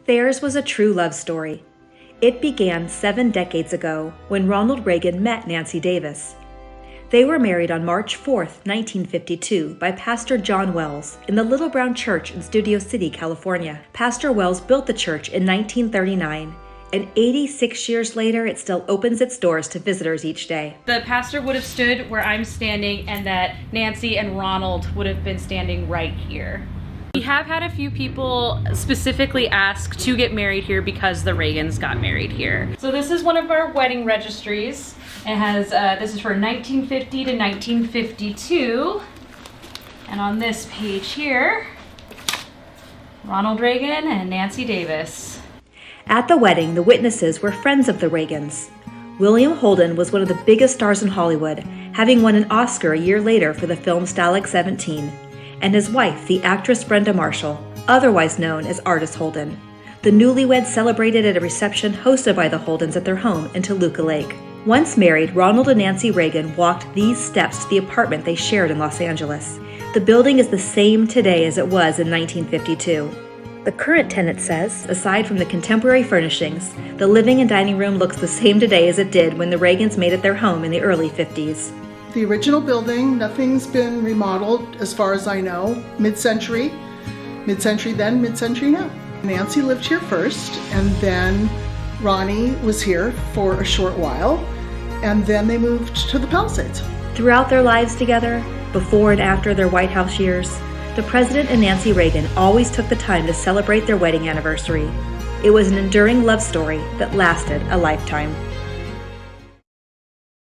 Theirs was a true love story. It began 7 decades ago when Ronald Reagan met Nancy Davis. They were married on March 4, 1952, by Pastor John Wells in the Little Brown Church in Studio City, California. Pastor Wells built the church in 1939, and 86 years later, it still opens its doors to visitors each day. The pastor would have stood where I'm standing, and that Nancy and Ronald would have been standing right here. We have had a few people specifically ask to get married here because the Reagans got married here. So this is one of our wedding registries. It has, this is for 1950 to 1952. And on this page here, Ronald Reagan and Nancy Davis. At the wedding, the witnesses were friends of the Reagans. William Holden was one of the biggest stars in Hollywood, having won an Oscar a year later for the film Stalag 17. And his wife, the actress Brenda Marshall, otherwise known as Artist Holden. The newlyweds celebrated at a reception hosted by the Holdens at their home in Toluca Lake. Once married, Ronald and Nancy Reagan walked these steps to the apartment they shared in Los Angeles. The building is the same today as it was in 1952. The current tenant says, aside from the contemporary furnishings, the living and dining room looks the same today as it did when the Reagans made it their home in the early 50s. The original building, nothing's been remodeled as far as I know. Mid-century then, mid-century now. Nancy lived here first, and then Ronnie was here for a short while, and then they moved to the Palisades. Throughout their lives together, before and after their White House years, the President and Nancy Reagan always took the time to celebrate their wedding anniversary. It was an enduring love story that lasted a lifetime.